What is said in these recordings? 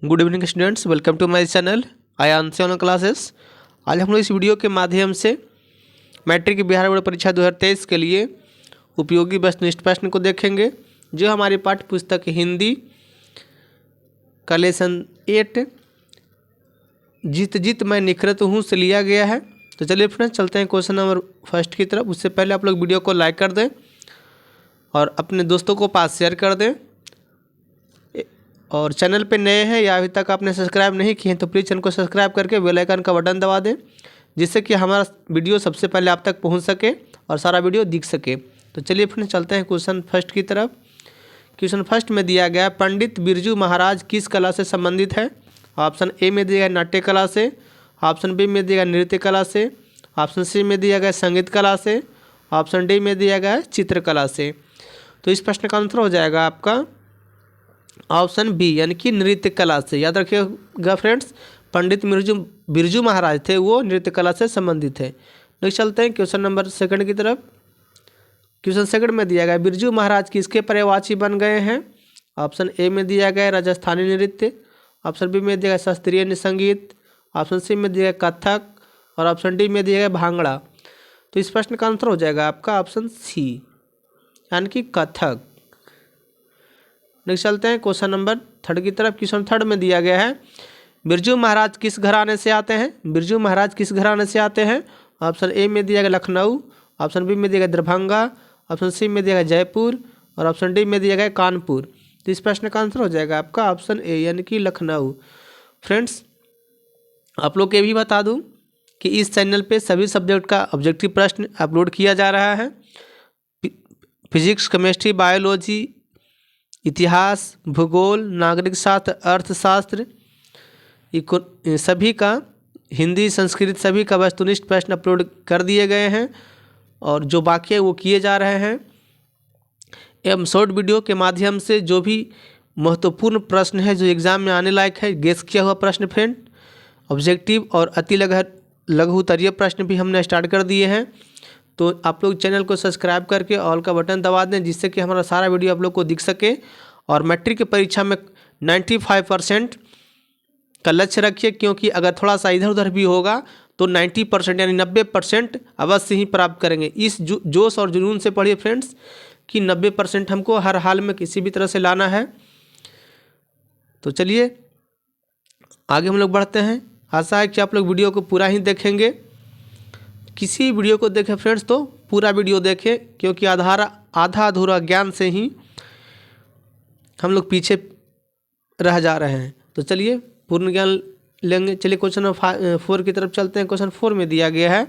Good evening students, welcome to my channel I answer on classes. आज हम लोग इस वीडियो के माध्यम से मैट्रिक बिहार बोर्ड परीक्षा 2023 के लिए उपयोगी वस्तुनिष्ठ प्रश्न को देखेंगे, जो हमारी पाठ्य पुस्तक हिंदी का लेसन 8 जीत जीत मैं निखरत हूँ से लिया गया है। तो चलिए फ्रेंड्स, चलते हैं क्वेश्चन नंबर फर्स्ट की तरफ। उससे पहले आप लोग वीडियो को लाइक कर दें और अपने दोस्तों को पास शेयर कर दें। और चैनल पे नए हैं या अभी तक आपने सब्सक्राइब नहीं किए हैं तो प्लीज़ चैनल को सब्सक्राइब करके बेल आइकन का बटन दबा दें, जिससे कि हमारा वीडियो सबसे पहले आप तक पहुंच सके और सारा वीडियो दिख सके। तो चलिए फ्रेंड्स, चलते हैं क्वेश्चन फर्स्ट की तरफ। क्वेश्चन फर्स्ट में दिया गया, पंडित बिरजू महाराज किस कला से संबंधित है? ऑप्शन ए में दिया गया नाट्य कला से, ऑप्शन बी में दिया गया नृत्य कला से, ऑप्शन सी में दिया गया संगीत कला से, ऑप्शन डी में दिया गया चित्रकला से। तो इस प्रश्न का आंसर हो जाएगा आपका ऑप्शन बी, यानी कि नृत्य कला से। याद रखिएगा फ्रेंड्स, पंडित बिरजू महाराज थे वो नृत्य कला से संबंधित है। नेक्स्ट चलते हैं क्वेश्चन नंबर सेकंड की तरफ। क्वेश्चन सेकंड में दिया गया, बिरजू महाराज किसके पर्यवाची बन गए हैं? ऑप्शन ए में दिया गया राजस्थानी नृत्य, ऑप्शन बी में दिया गया शास्त्रीय संगीत, ऑप्शन सी में दिया गया कथक और ऑप्शन डी में दिया गया भांगड़ा। तो इस प्रश्न का आंसर हो जाएगा आपका ऑप्शन सी, यानी कि कथक। नेक्स्ट चलते हैं क्वेश्चन नंबर थर्ड की तरफ। क्वेश्चन थर्ड में दिया गया है, बिरजू महाराज किस घराने से आते हैं? बिरजू महाराज किस घराने से आते हैं? ऑप्शन ए में दिया गया लखनऊ, ऑप्शन बी में दिया गया दरभंगा, ऑप्शन सी में दिया गया जयपुर और ऑप्शन डी में दिया गया कानपुर। तो इस प्रश्न का आंसर हो जाएगा आपका ऑप्शन ए, यानी कि लखनऊ। फ्रेंड्स, आप लोग को ये भी बता दूँ कि इस चैनल पर सभी सब्जेक्ट का ऑब्जेक्टिव प्रश्न अपलोड किया जा रहा है। फिजिक्स, केमिस्ट्री, बायोलॉजी, इतिहास, भूगोल, नागरिक शास्त्र, अर्थशास्त्र, सभी का हिंदी, संस्कृत सभी का वस्तुनिष्ठ प्रश्न अपलोड कर दिए गए हैं और जो बाकी है वो किए जा रहे हैं। एवं शॉर्ट वीडियो के माध्यम से जो भी महत्वपूर्ण प्रश्न है जो एग्ज़ाम में आने लायक है, गेस किया हुआ प्रश्न फ्रेंड, ऑब्जेक्टिव और अति लघु उत्तरीय प्रश्न भी हमने स्टार्ट कर दिए हैं। तो आप लोग चैनल को सब्सक्राइब करके ऑल का बटन दबा दें, जिससे कि हमारा सारा वीडियो आप लोग को दिख सके। और मैट्रिक की परीक्षा में 95% का लक्ष्य रखिए, क्योंकि अगर थोड़ा सा इधर उधर भी होगा तो 90% यानी 90% अवश्य ही प्राप्त करेंगे। इस जोश और जुनून से पढ़िए फ्रेंड्स कि 90% हमको हर हाल में किसी भी तरह से लाना है। तो चलिए आगे हम लोग बढ़ते हैं। आशा है कि आप लोग वीडियो को पूरा ही देखेंगे। किसी वीडियो को देखें फ्रेंड्स तो पूरा वीडियो देखें, क्योंकि आधा अधूरा ज्ञान से ही हम लोग पीछे रह जा रहे हैं। तो चलिए पूर्ण ज्ञान लेंगे। चलिए क्वेश्चन नंबर 4 की तरफ चलते हैं। क्वेश्चन 4 में दिया गया है,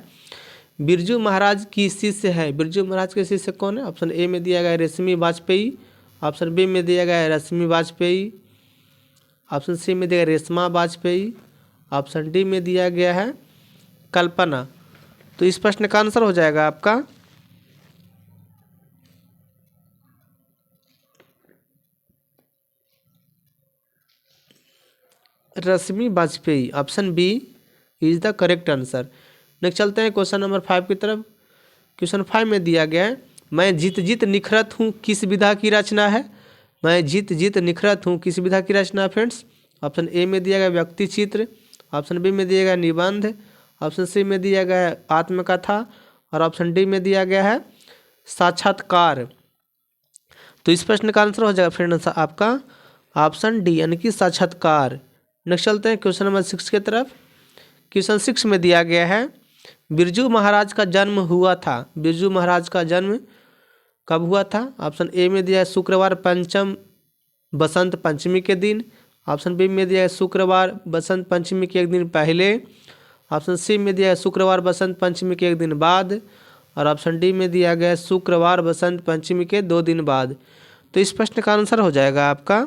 बिरजू महाराज की शिष्य है। बिरजू महाराज के शिष्य कौन है? ऑप्शन ए में दिया गया रेशमी वाजपेयी, ऑप्शन बी में दिया गया रश्मि वाजपेयी, ऑप्शन सी में दिया गया रेशमा वाजपेयी, ऑप्शन डी में दिया गया है कल्पना। तो इस प्रश्न का आंसर हो जाएगा आपका Rashmi Vajpayee. Option B is the correct answer. Next चलते हैं क्वेश्चन नंबर 5 की तरफ। क्वेश्चन 5 में दिया गया है, मैं जीत जीत निखरत हूँ किस विधा की रचना है? मैं जीत जीत निखरत हूँ किस विधा की रचना है फ्रेंड्स? ऑप्शन ए में दिया गया व्यक्ति चित्र, ऑप्शन बी में दिया गया निबंध, ऑप्शन सी में दिया गया है आत्मकथा और ऑप्शन डी में दिया गया है साक्षात्कार। तो इस प्रश्न का आंसर हो जाएगा फ्रेंड्स आपका ऑप्शन डी, यानी कि साक्षात्कार। नेक्स्ट चलते हैं क्वेश्चन नंबर 6 की तरफ। क्वेश्चन 6 में दिया गया है, बिरजू महाराज का जन्म हुआ था। बिरजू महाराज का जन्म कब हुआ था? ऑप्शन ए में दिया है शुक्रवार पंचम बसंत पंचमी के दिन, ऑप्शन बी में दिया है शुक्रवार बसंत पंचमी के एक दिन पहले, ऑप्शन सी में दिया है शुक्रवार बसंत पंचमी के एक दिन बाद और ऑप्शन डी में दिया गया है शुक्रवार बसंत पंचमी के 2 दिन बाद। तो इस प्रश्न का आंसर हो जाएगा आपका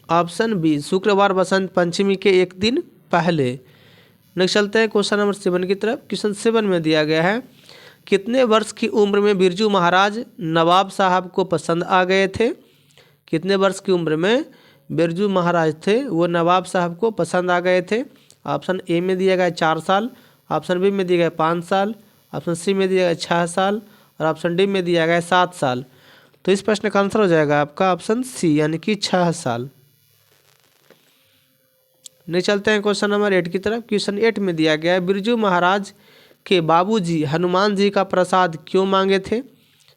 ऑप्शन बी, शुक्रवार बसंत पंचमी के एक दिन पहले। नेक्स्ट चलते हैं क्वेश्चन नंबर 7 की तरफ। क्वेश्चन 7 में दिया गया है, कितने वर्ष की उम्र में बिरजू महाराज नवाब साहब को पसंद आ गए थे? कितने वर्ष की उम्र में बिरजू महाराज थे वो नवाब साहब को पसंद आ गए थे? ऑप्शन ए में दिया गया 4 साल, ऑप्शन बी में दिया गया 5 साल, ऑप्शन सी में दिया गया 6 साल और ऑप्शन डी में दिया गया 7 साल। तो इस प्रश्न का आंसर हो जाएगा आपका ऑप्शन सी, यानी कि 6 साल। नहीं, चलते हैं क्वेश्चन नंबर 8 की तरफ। क्वेश्चन 8 में दिया गया है बिरजू महाराज के बाबूजी हनुमान जी का प्रसाद क्यों मांगे थे।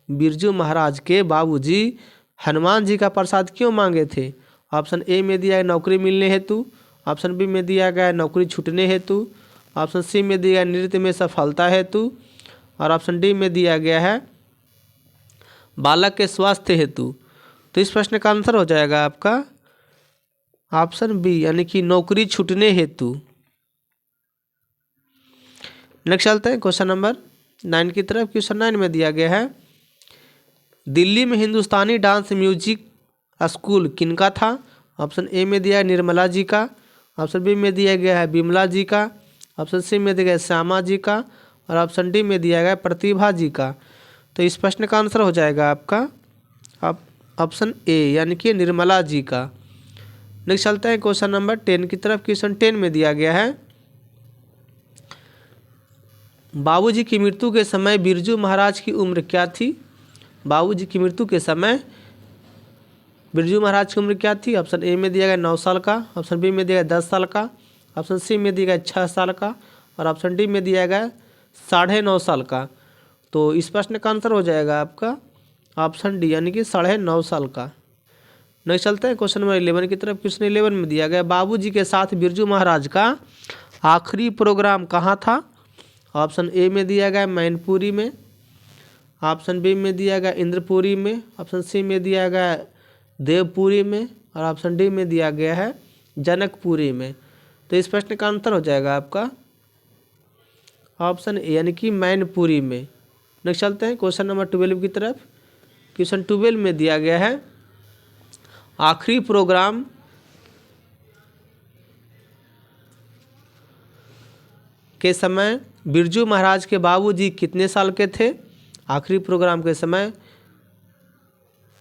बिरजू महाराज के बाबूजी हनुमान जी का प्रसाद क्यों मांगे थे। ऑप्शन ए में दिया है नौकरी मिलने हेतु, ऑप्शन बी में दिया गया है नौकरी छूटने हेतु, ऑप्शन सी में दिया है नृत्य में सफलता हेतु, और ऑप्शन डी में दिया गया है बालक के स्वास्थ्य हेतु। तो इस प्रश्न का आंसर हो जाएगा आपका ऑप्शन बी, यानी कि नौकरी छूटने हेतु। नेक्स्ट चलते हैं क्वेश्चन नंबर 9 की तरफ। क्वेश्चन 9 में दिया गया है दिल्ली में हिंदुस्तानी डांस म्यूजिक स्कूल किनका था। ऑप्शन ए में दिया है निर्मला जी का, ऑप्शन बी में दिया गया है बिमला जी का, ऑप्शन सी में दिया गया है श्यामा जी का, और ऑप्शन डी में दिया गया है प्रतिभा जी का। तो इस प्रश्न का आंसर हो जाएगा आपका ऑप्शन ए, यानी कि निर्मला जी का। नेक्स्ट चलते हैं क्वेश्चन नंबर 10 की तरफ। क्वेश्चन 10 में दिया गया है बाबूजी की मृत्यु के समय बिरजू महाराज की उम्र क्या थी। बाबूजी की मृत्यु के समय बिरजू महाराज की उम्र क्या थी। ऑप्शन ए में दिया गया 9 साल का, ऑप्शन बी में दिया गया 10 साल का, ऑप्शन सी में दिया गया 6 साल का, और ऑप्शन डी में दिया गया 9.5 साल का। तो इस प्रश्न का आंसर हो जाएगा आपका ऑप्शन डी, यानी कि 9.5 साल का। नेक्स्ट चलते हैं क्वेश्चन नंबर 11 की तरफ। क्वेश्चन 11 में दिया गया बाबूजी के साथ बिरजू महाराज का आखिरी प्रोग्राम कहाँ था। ऑप्शन ए में दिया गया मैनपुरी में, ऑप्शन बी में दिया गया इंद्रपुरी में, ऑप्शन सी में दिया गया देवपुरी में, और ऑप्शन डी में दिया गया है जनकपुरी में। तो इस प्रश्न का आंसर हो जाएगा आपका ऑप्शन ए, यानी कि मैनपुरी में। नेक्स्ट चलते हैं क्वेश्चन नंबर 12 की तरफ। क्वेश्चन 12 में दिया गया है आखिरी प्रोग्राम के समय बिरजू महाराज के बाबूजी कितने साल के थे। आखिरी प्रोग्राम के समय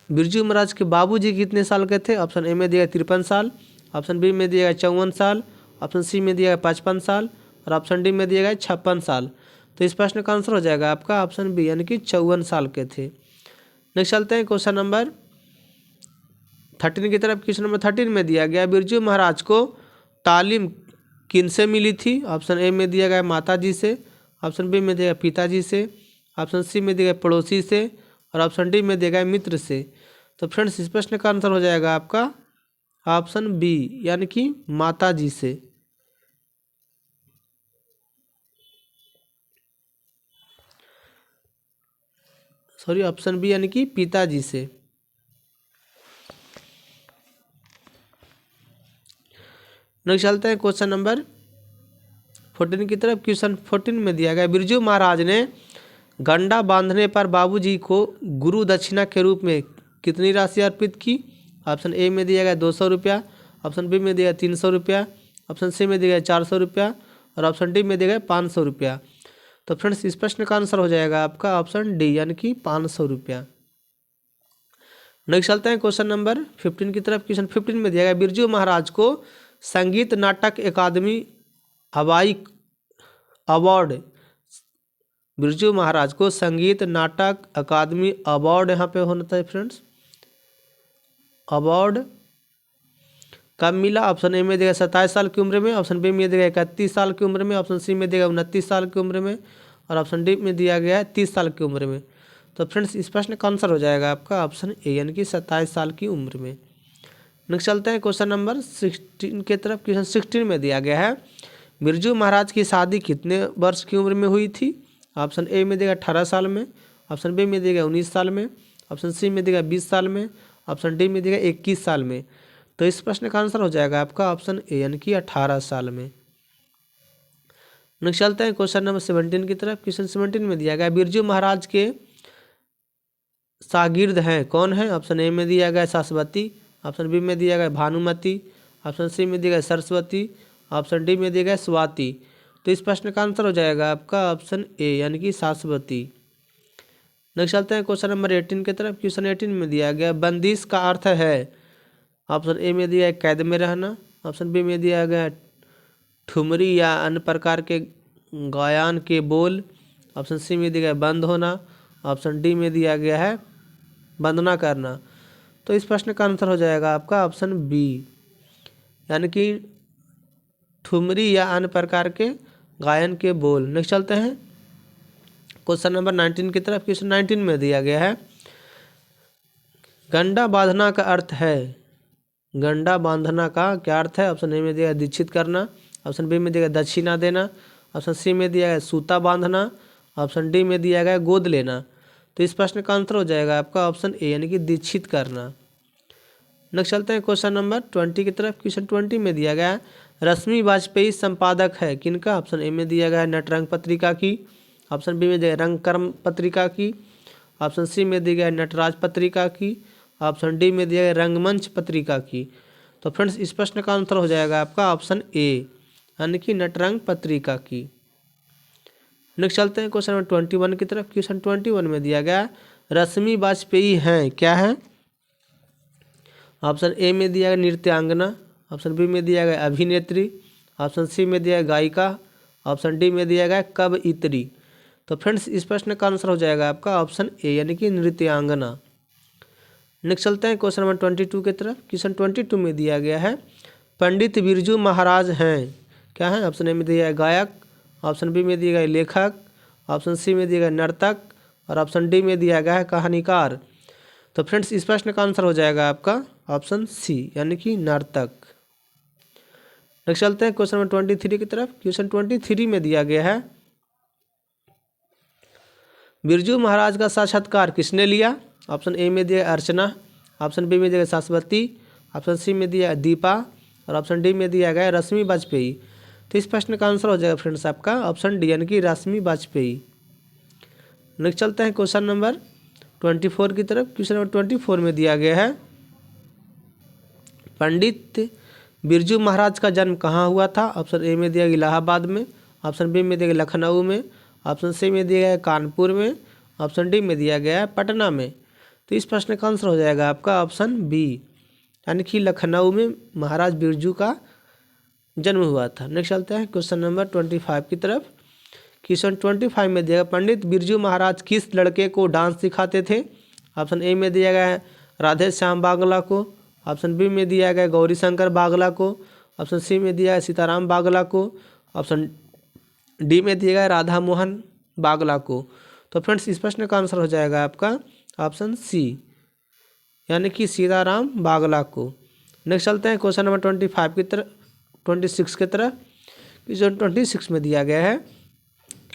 बिरजू महाराज के बाबूजी कितने साल के थे। ऑप्शन ए में दिया 53 साल, ऑप्शन बी में दिया 54 साल, ऑप्शन सी में दिया 55 साल, और ऑप्शन डी में दिया गया 56 साल। तो इस प्रश्न का आंसर हो जाएगा आपका ऑप्शन बी, यानी कि 54 साल के थे। नेक्स्ट चलते हैं क्वेश्चन नंबर 13 की तरफ। क्वेश्चन नंबर 13 में दिया गया बिरजू महाराज को तालीम किनसे मिली थी। ऑप्शन ए में दिया गया माता जी से, ऑप्शन बी में दिया गया पिताजी से, ऑप्शन सी में दिया गया पड़ोसी से, और ऑप्शन डी में दिया गया मित्र से। तो फ्रेंड्स इस प्रश्न का आंसर हो जाएगा आपका ऑप्शन बी, यानी कि माता जी से। सॉरी, ऑप्शन बी यानी कि पिताजी से। नेक्स्ट चलते हैं क्वेश्चन नंबर 14 की तरफ। क्वेश्चन 14 में दिया गया बिरजू महाराज ने गंडा बांधने पर बाबूजी को गुरु दक्षिणा के रूप में कितनी राशि अर्पित की। ऑप्शन ए में दिया गया 200 रुपया, ऑप्शन बी में दिया गया 300 रुपया, ऑप्शन सी में दिया गया 400 रुपया, और ऑप्शन डी में दिया गया 500 रुपया। तो फ्रेंड्स इस प्रश्न का आंसर हो जाएगा आपका ऑप्शन डी, यानी कि 500 रुपया। नेक्स्ट चलते हैं क्वेश्चन नंबर 15 की तरफ। क्वेश्चन 15 में दिया गया बिरजू महाराज को संगीत नाटक अकादमी हवाई अवार्ड, बिरजू महाराज को संगीत नाटक अकादमी अवार्ड यहाँ पे होना था फ्रेंड्स, अवार्ड कब मिला। ऑप्शन ए में देगा 27 साल की उम्र में, ऑप्शन बी में देगा 31 साल की उम्र में, ऑप्शन सी में देगा 29 साल की उम्र में, और ऑप्शन डी में दिया गया है 30 साल की उम्र में। तो फ्रेंड्स इस प्रश्न का आंसर हो जाएगा आपका ऑप्शन ए, यानी कि 27 साल की उम्र में। नेक्स्ट चलते हैं क्वेश्चन नंबर 16 की तरफ। क्वेश्चन 16 में दिया गया है बिरजू महाराज की शादी कितने वर्ष की उम्र में हुई थी। ऑप्शन ए में देगा 18 साल में, ऑप्शन बी में देगा 19 साल में, ऑप्शन सी में देगा 20 साल में, ऑप्शन डी में देगा 21 साल में। तो इस प्रश्न का आंसर हो जाएगा आपका ऑप्शन ए, यानी कि 18 साल में। नेक्स्ट चलते हैं क्वेश्चन नंबर 17 की तरफ। क्वेश्चन 17 में दिया गया बिरजू महाराज के शागिर्द हैं कौन है। ऑप्शन ए में दिया गया सास्वती, ऑप्शन बी में दिया गया भानुमति, ऑप्शन सी में दिया गया सरस्वती, ऑप्शन डी में दिया गया स्वाति। तो इस प्रश्न का आंसर हो जाएगा आपका ऑप्शन ए, यानी कि सास्वती। नेक्स्ट चलते हैं क्वेश्चन नंबर 18 की तरफ। क्वेश्चन 18 में दिया गया बंदिश का अर्थ है। ऑप्शन ए में दिया है कैद में रहना, ऑप्शन बी में दिया गया ठुमरी या अन्य प्रकार के गायन के बोल, ऑप्शन सी में दिया गया बंद होना, ऑप्शन डी में दिया गया है वंदना करना। तो इस प्रश्न का आंसर हो जाएगा आपका ऑप्शन बी, यानी कि ठुमरी या अन्य प्रकार के गायन के बोल। नेक्स्ट चलते हैं क्वेश्चन नंबर 19 की तरफ। क्वेश्चन 19 में दिया गया है गंडा बांधना का अर्थ है। गंडा बांधना का क्या अर्थ है? ऑप्शन ए में दिया दीक्षित करना, ऑप्शन बी में दिया गया दक्षिणा देना, ऑप्शन सी में दिया गया सूता बांधना, ऑप्शन डी में दिया गया गोद लेना। तो इस प्रश्न का आंसर हो जाएगा आपका ऑप्शन ए यानी कि दीक्षित करना। नेक्स्ट चलते हैं क्वेश्चन नंबर 20 की तरफ। क्वेश्चन 20 में दिया गया रश्मि वाजपेयी संपादक है किनका? ऑप्शन ए में दिया गया नटरंग पत्रिका की, ऑप्शन बी में दिया गया रंगकर्म पत्रिका की, ऑप्शन सी में दिया गया नटराज पत्रिका की, ऑप्शन डी में दिया गया रंगमंच पत्रिका की। तो फ्रेंड्स इस प्रश्न का आंसर हो जाएगा आपका ऑप्शन ए यानी कि नटरंग पत्रिका की। नेक्स्ट चलते हैं क्वेश्चन नंबर 21 की तरफ। क्वेश्चन 21 में दिया गया रश्मि वाजपेयी हैं क्या है? ऑप्शन ए में दिया गया नृत्यांगना, ऑप्शन बी में दिया गया अभिनेत्री, ऑप्शन सी में दिया गया गायिका, ऑप्शन डी में दिया गया कवयित्री। तो फ्रेंड्स इस प्रश्न का आंसर हो जाएगा आपका ऑप्शन ए यानी कि नृत्यांगना। नेक्स्ट चलते हैं क्वेश्चन नंबर 22 की तरफ। क्वेश्चन 22 में दिया गया है पंडित बिरजू महाराज हैं क्या है? ऑप्शन ए में दिया है गायक, ऑप्शन बी में दिया गया लेखक, ऑप्शन सी में दिया गया नर्तक और ऑप्शन डी में दिया गया है कहानीकार। तो फ्रेंड्स इस प्रश्न का आंसर हो जाएगा आपका ऑप्शन सी यानी कि नर्तक। नेक्स्ट चलते हैं क्वेश्चन नंबर 23 की तरफ। क्वेश्चन 23 में दिया गया है बिरजू महाराज का साक्षात्कार किसने लिया? ऑप्शन ए में दिया अर्चना, ऑप्शन बी में दिया सरस्वती, ऑप्शन सी में दिया दीपा और ऑप्शन डी में दिया गया रश्मि वाजपेयी। तो इस प्रश्न का आंसर हो जाएगा फ्रेंड्स आपका ऑप्शन डी यानी कि रश्मि वाजपेयी। नेक्स्ट चलते हैं क्वेश्चन नंबर 24 की तरफ। क्वेश्चन नंबर 24 में दिया गया है पंडित बिरजू महाराज का जन्म कहाँ हुआ था? ऑप्शन ए में दिया गया इलाहाबाद में, ऑप्शन बी में दिया गया लखनऊ में, ऑप्शन सी में दिया गया कानपुर में, ऑप्शन डी में दिया गया है पटना में। तो इस प्रश्न का आंसर हो जाएगा आपका ऑप्शन बी यानी कि लखनऊ में महाराज बिरजू का जन्म हुआ था। नेक्स्ट चलते हैं क्वेश्चन नंबर 25 की तरफ। क्वेश्चन 25 में दिया गया पंडित बिरजू महाराज किस लड़के को डांस सिखाते थे? ऑप्शन ए में दिया गया है राधे श्याम बागला को, ऑप्शन बी में दिया गया गौरी शंकर बागला को, ऑप्शन सी में दिया है सीताराम बागला को, ऑप्शन डी में दिया गया राधा मोहन बागला को। तो फ्रेंड्स इस प्रश्न का आंसर हो जाएगा आपका ऑप्शन सी यानी कि सीताराम बागला को। नेक्स्ट चलते हैं क्वेश्चन नंबर 25 की तरफ 26 की तरफ। क्वेश्चन 26 में दिया गया है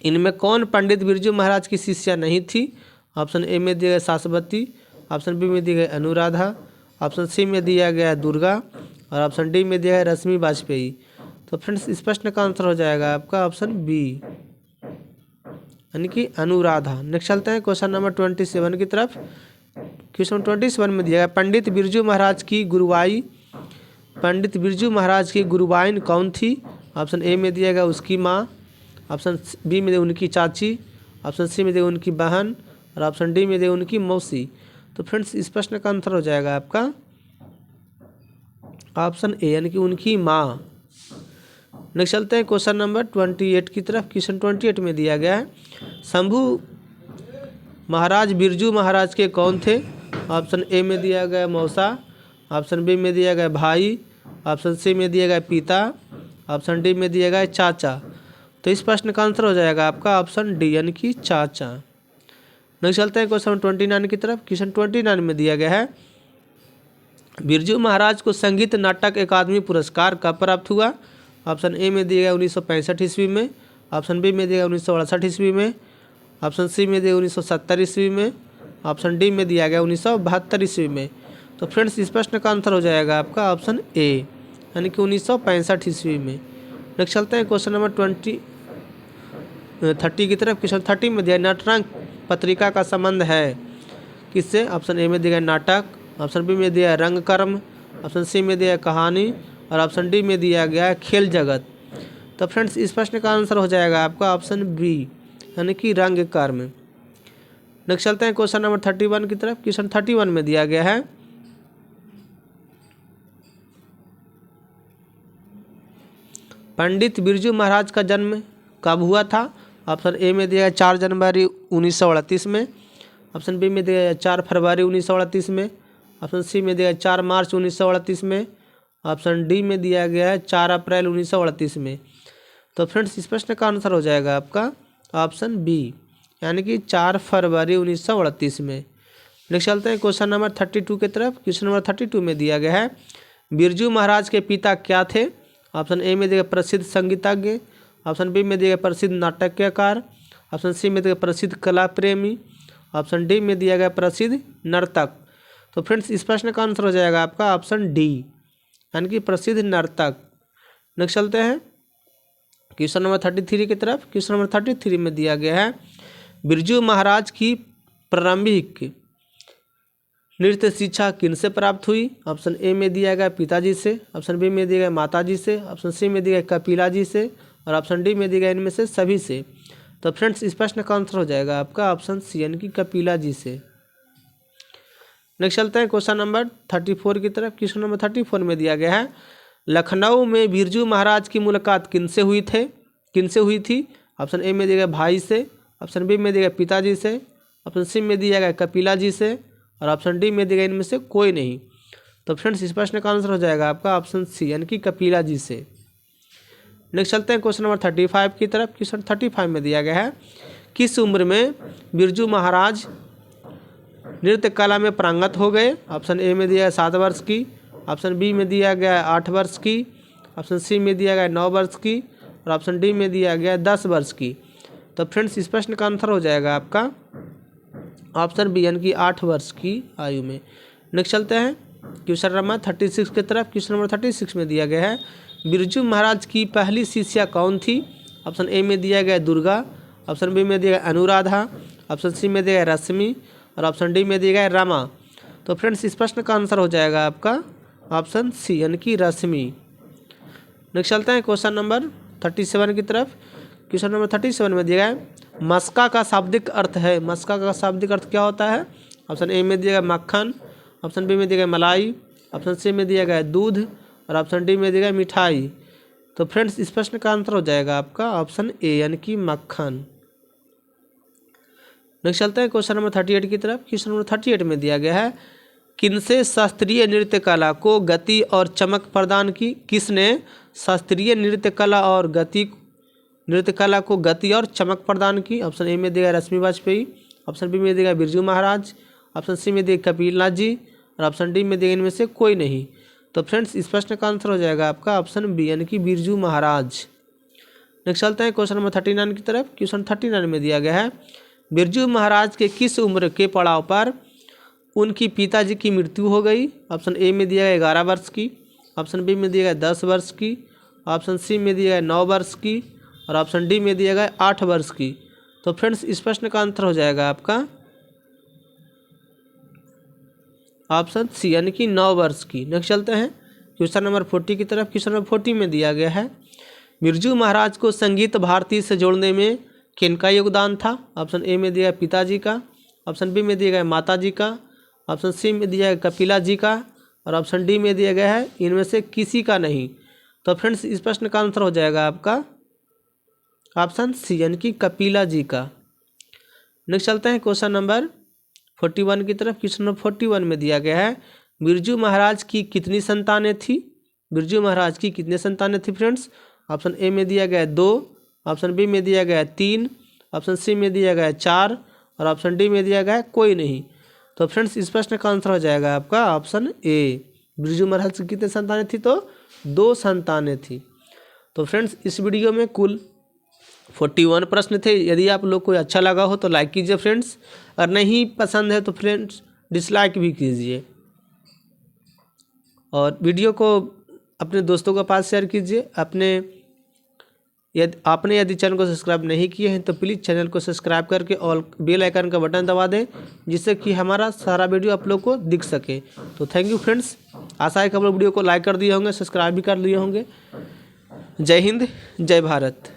इनमें कौन पंडित बिरजू महाराज की शिष्या नहीं थी? ऑप्शन ए में दिया गया सासवती, ऑप्शन बी में दिया गया अनुराधा, ऑप्शन सी में दिया गया दुर्गा और ऑप्शन डी में दिया है रश्मि वाजपेयी। तो फ्रेंड्स इस प्रश्न का आंसर हो जाएगा आपका ऑप्शन बी यानी कि अनुराधा। नेक्स्ट चलते हैं क्वेश्चन नंबर 27 की तरफ। क्वेश्चन 27 में दिया गया पंडित बिरजू महाराज की गुरुवाई पंडित बिरजू महाराज की गुरुवाइन कौन थी? ऑप्शन ए में दिया गया उसकी माँ, ऑप्शन बी में दिया उनकी चाची, ऑप्शन सी में दिया उनकी बहन और ऑप्शन डी में दिया उनकी मौसी। तो फ्रेंड्स इस प्रश्न का आंसर हो जाएगा आपका ऑप्शन ए यानी कि उनकी माँ। नेक्स्ट चलते हैं क्वेश्चन नंबर 28 की तरफ। क्वेश्चन 28 में दिया गया है शंभू महाराज बिरजू महाराज के कौन थे? ऑप्शन ए में दिया गया मौसा, ऑप्शन बी में दिया गया भाई, ऑप्शन सी में दिया गया पिता, ऑप्शन डी में दिया गया चाचा। तो इस प्रश्न का आंसर हो जाएगा आपका ऑप्शन डी यानी कि चाचा। नेक्स्ट चलते हैं क्वेश्चन 29 की तरफ। क्वेश्चन 29 में दिया गया है बिरजू महाराज को संगीत नाटक अकादमी पुरस्कार कब प्राप्त हुआ? ऑप्शन ए में दिया गया 1965 ईस्वी में, ऑप्शन बी में दिया गया 1968 ईस्वी में, ऑप्शन सी में दिया गया 1970 ईस्वी में, ऑप्शन डी में दिया गया 1972 ईस्वी में। तो फ्रेंड्स इस प्रश्न का आंसर हो जाएगा आपका ऑप्शन ए यानी कि 1965 ईस्वी में। नेक्स्ट चलते हैं क्वेश्चन नंबर 30 की तरफ। क्वेश्चन 30 में दिया नटरंग पत्रिका का संबंध है किससे? ऑप्शन ए में दिया नाटक, ऑप्शन बी में दिया रंगकर्म, ऑप्शन सी में दिया कहानी और ऑप्शन डी में दिया गया खेल जगत। तो फ्रेंड्स इस प्रश्न का आंसर हो जाएगा आपका ऑप्शन बी यानी कि रंगकर्म। नेक्स्ट चलते हैं क्वेश्चन नंबर 31 की तरफ। क्वेश्चन 31 में दिया गया है पंडित बिरजू महाराज का जन्म कब हुआ था? ऑप्शन ए में दिया 4 जनवरी 1938 में, ऑप्शन बी में दिया 4 फरवरी 1938 में, ऑप्शन सी में दिया 4 मार्च 1938 में, ऑप्शन डी में दिया गया है 4 अप्रैल 1938 में। तो फ्रेंड्स इस प्रश्न का आंसर हो जाएगा आपका ऑप्शन बी, यानी कि 4 फरवरी 1938 में। नेक्स्ट चलते हैं क्वेश्चन नंबर 32 की तरफ। क्वेश्चन नंबर 32 में दिया गया है बिरजू महाराज के पिता क्या थे। ऑप्शन ए में दिया गया प्रसिद्ध संगीतज्ञ, ऑप्शन बी में दिया गया प्रसिद्ध नाटककार, ऑप्शन सी में दिया गया प्रसिद्ध कला प्रेमी, ऑप्शन डी में दिया गया प्रसिद्ध नर्तक। तो फ्रेंड्स इस प्रश्न का आंसर हो जाएगा आपका ऑप्शन डी, यानी कि प्रसिद्ध नर्तक। नेक्स्ट चलते हैं क्वेश्चन नंबर 33 की तरफ। क्वेश्चन नंबर 33 में दिया गया है बिरजू महाराज की प्रारंभिक नृत्य शिक्षा किनसे प्राप्त हुई। ऑप्शन ए में दिया गया पिताजी से, ऑप्शन बी में दिया गया माताजी से, ऑप्शन सी में दिया गया कपिला जी से, और ऑप्शन डी में दिया गया इनमें से सभी से। तो फ्रेंड्स इस प्रश्न का आंसर हो जाएगा आपका ऑप्शन सी, यानी कि कपिला जी से। नेक्स्ट चलते हैं क्वेश्चन नंबर 34 की तरफ। क्वेश्चन नंबर 34 में दिया गया है लखनऊ में बिरजू महाराज की मुलाकात किनसे हुई थी। ऑप्शन ए में दिया गया भाई से, ऑप्शन बी में दिया गया पिताजी से, ऑप्शन सी में दिया गया कपिला जी से, और ऑप्शन डी में दिया गया इनमें से कोई नहीं। तो फ्रेंड्स इस प्रश्न का आंसर हो जाएगा आपका ऑप्शन सी, यानी कि कपिला जी से। नेक्स्ट चलते हैं क्वेश्चन नंबर 35 की तरफ। क्वेश्चन 35 में दिया गया है किस उम्र में बिरजू महाराज नृत्य कला में पारंगत हो गए। ऑप्शन ए में दिया गया 7 वर्ष की, ऑप्शन बी में दिया गया 8 वर्ष की, ऑप्शन सी में दिया गया 9 वर्ष की, और ऑप्शन डी में दिया गया 10 वर्ष की। तो फ्रेंड्स इस प्रश्न का आंसर हो जाएगा आपका ऑप्शन बी, यानी कि 8 वर्ष की आयु में। नेक्स्ट चलते हैं क्वेश्चन नंबर 36 की तरफ। क्वेश्चन नंबर 36 में दिया गया है बिरजू महाराज की पहली शिष्या कौन थी। ऑप्शन ए में दिया गया दुर्गा, ऑप्शन बी में दिया गया अनुराधा, ऑप्शन सी में दिया गया रश्मि, और ऑप्शन डी में दिया गया रमा। तो फ्रेंड्स इस प्रश्न का आंसर हो जाएगा आपका ऑप्शन सी, यानी कि रश्मि। नेक्स्ट चलते हैं क्वेश्चन नंबर 37 की तरफ। क्वेश्चन नंबर 37 में दिया गया है मस्का का शाब्दिक अर्थ है। मस्का का शाब्दिक अर्थ क्या होता है। ऑप्शन ए में दिया गया मक्खन, ऑप्शन बी में दिया गया मलाई, ऑप्शन सी में दिया गया दूध, और ऑप्शन डी में दिया गया मिठाई। तो फ्रेंड्स इस प्रश्न का आंसर हो जाएगा आपका ऑप्शन ए, यानी कि मक्खन। नेक्स्ट चलते हैं क्वेश्चन नंबर 38 की तरफ। क्वेश्चन नंबर 38 में दिया गया है किनसे शास्त्रीय नृत्य कला को गति और चमक प्रदान की। किसने शास्त्रीय नृत्य कला को गति और चमक प्रदान की। ऑप्शन ए में दिया गया रश्मि वाजपेयी, ऑप्शन बी में दिया गया बिरजू महाराज, ऑप्शन सी में दिया कपिलनाथ जी, और ऑप्शन डी में दिया इनमें से कोई नहीं। तो फ्रेंड्स इस प्रश्न का आंसर हो जाएगा आपका ऑप्शन बी, यानी कि बिरजू महाराज। नेक्स्ट चलते हैं क्वेश्चन नंबर 39 की तरफ। क्वेश्चन 39 में दिया गया है बिरजू महाराज के किस उम्र के पड़ाव पर उनकी पिताजी की मृत्यु हो गई। ऑप्शन ए में दिया गया 11 वर्ष की, ऑप्शन बी में दिया गया 10 वर्ष की, ऑप्शन सी में दिया गया 9 वर्ष की, और ऑप्शन डी में दिया गया 8 वर्ष की। तो फ्रेंड्स इस प्रश्न का आंसर हो जाएगा आपका ऑप्शन सी, यानी कि 9 वर्ष की। नेक्स्ट चलते हैं क्वेश्चन नंबर 40 की तरफ। क्वेश्चन नंबर 40 में दिया गया है बिरजू महाराज को संगीत भारती से जोड़ने में किनका योगदान था। ऑप्शन ए में दिया गया पिताजी का, ऑप्शन बी में दिया गया माताजी का, ऑप्शन सी में दिया गया कपिला जी का, और ऑप्शन डी में दिया गया है इनमें से किसी का नहीं। तो फ्रेंड्स इस प्रश्न का आंसर हो जाएगा आपका ऑप्शन सी, यानी कि कपिला जी का। नेक्स्ट चलते हैं क्वेश्चन नंबर 41 की तरफ। क्वेश्चन नंबर 41 में दिया गया है बिरजू महाराज की कितनी संतानें थी। बिरजू महाराज की कितने संतानें थी फ्रेंड्स। ऑप्शन ए में दिया गया 2, ऑप्शन बी में दिया गया 3, ऑप्शन सी में दिया गया 4, और ऑप्शन डी में दिया गया कोई नहीं। तो फ्रेंड्स इस प्रश्न का आंसर हो जाएगा आपका ऑप्शन ए। बिरजू महाराज की कितने संतानें थी, तो 2 संतानें थी। तो फ्रेंड्स इस वीडियो में कुल 41 प्रश्न थे। यदि आप लोग को अच्छा लगा हो तो लाइक कीजिए फ्रेंड्स, और नहीं पसंद है तो फ्रेंड्स डिसलाइक भी कीजिए, और वीडियो को अपने दोस्तों के पास शेयर कीजिए। आपने यदि चैनल को सब्सक्राइब नहीं किए हैं तो प्लीज़ चैनल को सब्सक्राइब करके ऑल बेल आइकन का बटन दबा दें, जिससे कि हमारा सारा वीडियो आप लोग को दिख सके। तो थैंक यू फ्रेंड्स। आशा है कि आप लोग वीडियो को लाइक कर दिए होंगे, सब्सक्राइब भी कर लिए होंगे। जय हिंद, जय भारत।